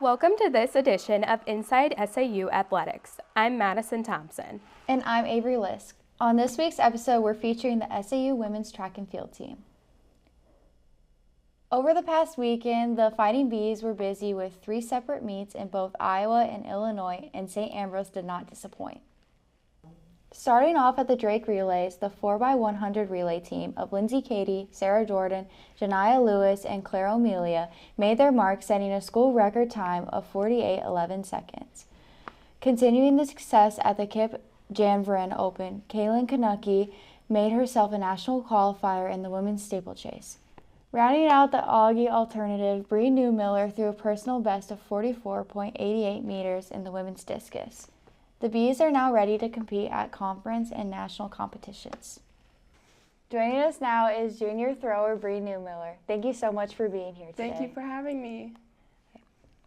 Welcome to this edition of Inside SAU Athletics. I'm Madison Thompson. And I'm Avery Lisk. On this week's episode, we're featuring the SAU women's track and field team. Over the past weekend, the Fighting Bees were busy with 3 separate meets in both Iowa and Illinois, and St. Ambrose did not disappoint. Starting off at the Drake Relays, the 4x100 relay team of Lindsay Cady, Sarah Jordan, Janiyah Lewis, and Claire O'Melia made their mark, setting a school record time of 48:11 seconds. Continuing the success at the Kip Janvrin Open, Kaylin Kanucky made herself a national qualifier in the women's steeplechase. Rounding out the Augie alternative, Bree Newmiller threw a personal best of 44.88 meters in the women's discus. The Bees are now ready to compete at conference and national competitions. Joining us now is junior thrower Bree Newmiller. Thank you so much for being here today. Thank you for having me.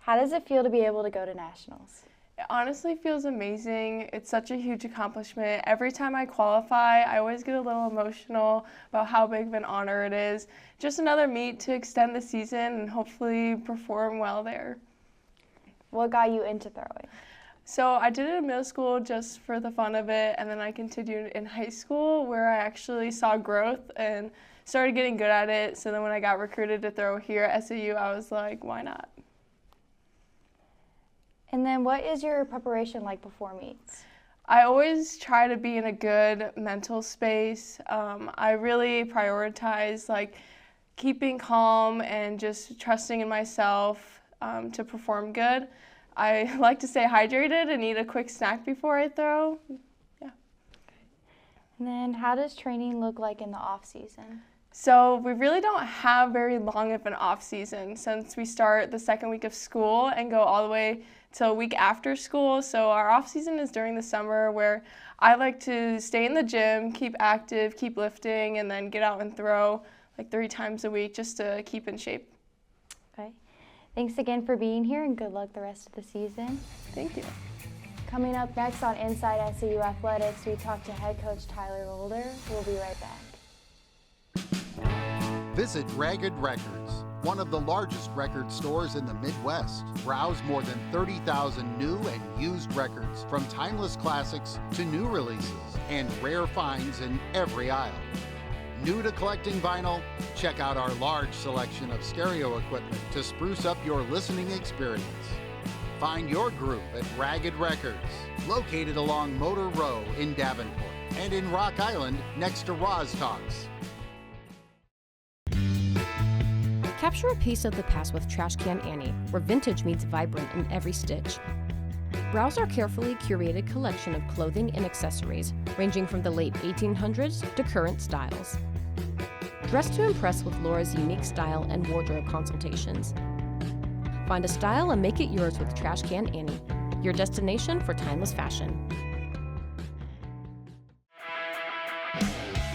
How does it feel to be able to go to nationals? It honestly feels amazing. It's such a huge accomplishment. Every time I qualify, I always get a little emotional about how big of an honor it is. Just another meet to extend the season and hopefully perform well there. What got you into throwing? So I did it in middle school just for the fun of it, and then I continued in high school where I actually saw growth and started getting good at it. So then when I got recruited to throw here at SAU, I was like, why not? And then what is your preparation like before meets? I always try to be in a good mental space. I really prioritize keeping calm and just trusting in myself to perform good. I like to stay hydrated and eat a quick snack before I throw. Yeah. And then how does training look like in the off season? So we really don't have very long of an off season since we start the second week of school and go all the way till a week after school. So our off season is during the summer, where I like to stay in the gym, keep active, keep lifting, and then get out and throw 3 times a week just to keep in shape. Okay. Thanks again for being here, and good luck the rest of the season. Thank you. Coming up next on Inside SAU Athletics, we talk to head coach Tyler Older. We'll be right back. Visit Ragged Records, one of the largest record stores in the Midwest. Browse more than 30,000 new and used records, from timeless classics to new releases, and rare finds in every aisle. New to collecting vinyl? Check out our large selection of stereo equipment to spruce up your listening experience. Find your group at Ragged Records, located along Motor Row in Davenport, and in Rock Island next to Roz Talks. Capture a piece of the past with Trash Can Annie, where vintage meets vibrant in every stitch. Browse our carefully curated collection of clothing and accessories, ranging from the late 1800s to current styles. Dress to impress with Laura's unique style and wardrobe consultations. Find a style and make it yours with Trash Can Annie, your destination for timeless fashion.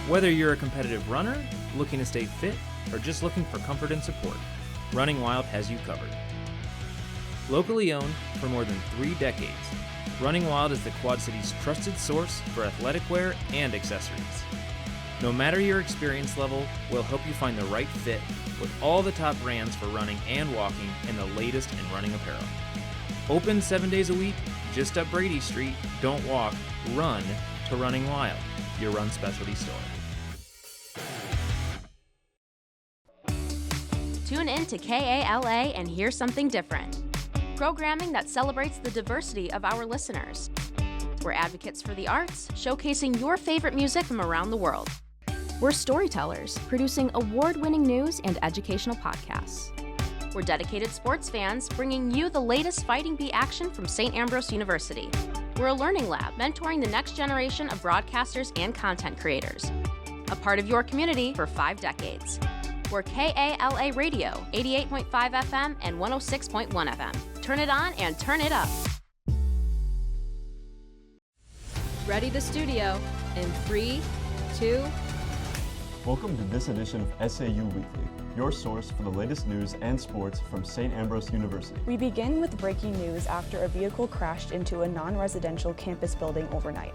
Whether you're a competitive runner, looking to stay fit, or just looking for comfort and support, Running Wild has you covered. Locally owned for more than 3 decades, Running Wild is the Quad City's trusted source for athletic wear and accessories. No matter your experience level, we'll help you find the right fit with all the top brands for running and walking and the latest in running apparel. Open 7 days a week, just up Brady Street. Don't walk, run to Running Wild, your run specialty store. Tune in to KALA and hear something different. Programming that celebrates the diversity of our listeners. We're advocates for the arts, showcasing your favorite music from around the world. We're storytellers, producing award-winning news and educational podcasts. We're dedicated sports fans, bringing you the latest Fighting Bee action from St. Ambrose University. We're a learning lab, mentoring the next generation of broadcasters and content creators. A part of your community for 5 decades. We're KALA Radio, 88.5 FM and 106.1 FM. Turn it on and turn it up. Ready to studio in 3, 2. Welcome to this edition of SAU Weekly, your source for the latest news and sports from St. Ambrose University. We begin with breaking news after a vehicle crashed into a non-residential campus building overnight.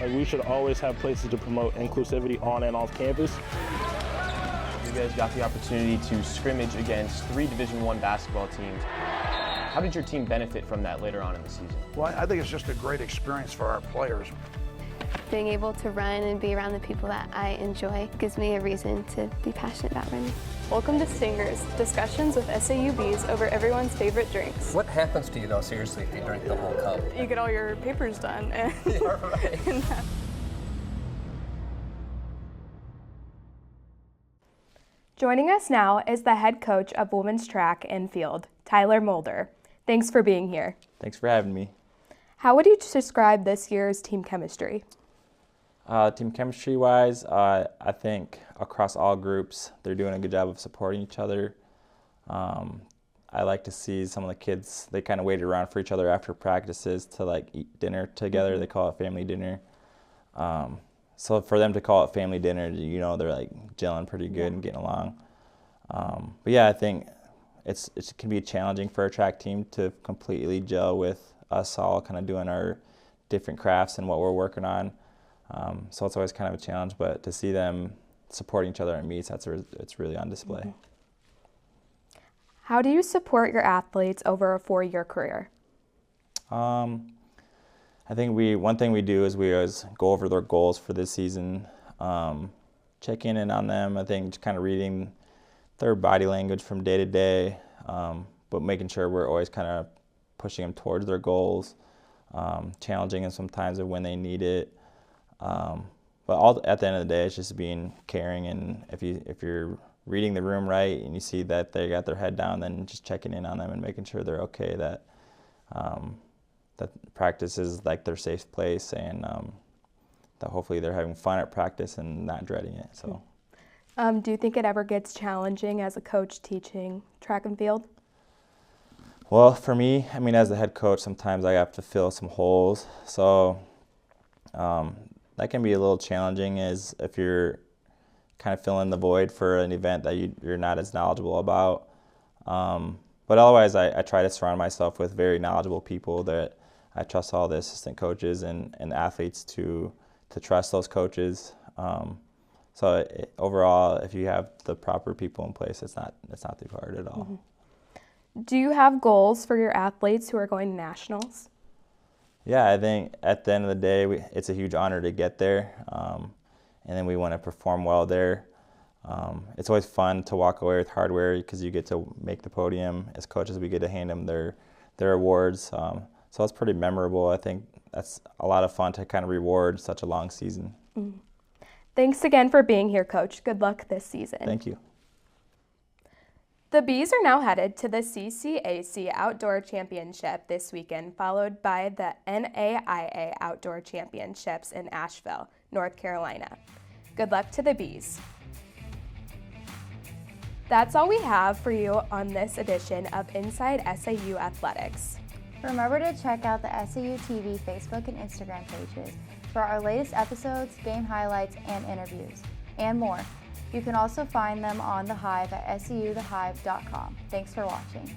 We should always have places to promote inclusivity on and off campus. you guys got the opportunity to scrimmage against 3 Division I basketball teams. How did your team benefit from that later on in the season? Well, I think it's just a great experience for our players. Being able to run and be around the people that I enjoy gives me a reason to be passionate about running. Welcome to Stingers, discussions with SAU Bees over everyone's favorite drinks. What happens to you though, seriously, if you drink the whole cup? You get all your papers done. And Yeah, right. Joining us now is the head coach of women's track and field, Tyler Mulder. Thanks for being here. Thanks for having me. How would you describe this year's team chemistry? Team chemistry-wise, I think across all groups, they're doing a good job of supporting each other. I like to see some of the kids, they kind of waited around for each other after practices to like eat dinner together. Mm-hmm. They call it family dinner. So for them to call it family dinner, you know, they're like gelling pretty good and getting along. But yeah, I think it can be challenging for a track team to completely gel with us all kind of doing our different crafts and what we're working on. So it's always kind of a challenge, but to see them supporting each other at meets, it's really on display. Mm-hmm. How do you support your athletes over a 4-year career? I think one thing we do is we always go over their goals for this season, check in on them. I think just kind of reading their body language from day to day, but making sure we're always kind of pushing them towards their goals, challenging them sometimes of when they need it. But at the end of the day, it's just being caring, and if you're reading the room right and you see that they got their head down, then just checking in on them and making sure they're okay, that practice is like their safe place, and that hopefully they're having fun at practice and not dreading it. So, do you think it ever gets challenging as a coach teaching track and field? Well, for me, I mean, as the head coach, sometimes I have to fill some holes. So that can be a little challenging, as if you're kind of filling the void for an event that you're not as knowledgeable about. But otherwise, I try to surround myself with very knowledgeable people that I trust all the assistant coaches and athletes to trust those coaches. So overall, if you have the proper people in place, it's not too hard at all. Mm-hmm. Do you have goals for your athletes who are going to nationals? Yeah, I think at the end of the day, it's a huge honor to get there, and then we want to perform well there. It's always fun to walk away with hardware because you get to make the podium. As coaches, we get to hand them their awards. So it's pretty memorable. I think that's a lot of fun to kind of reward such a long season. Mm-hmm. Thanks again for being here, Coach. Good luck this season. Thank you. The Bees are now headed to the CCAC Outdoor Championship this weekend, followed by the NAIA Outdoor Championships in Asheville, North Carolina. Good luck to the Bees. That's all we have for you on this edition of Inside SAU Athletics. Remember to check out the SAU TV Facebook and Instagram pages for our latest episodes, game highlights, and interviews, and more. You can also find them on The Hive at sauthehive.com. Thanks for watching.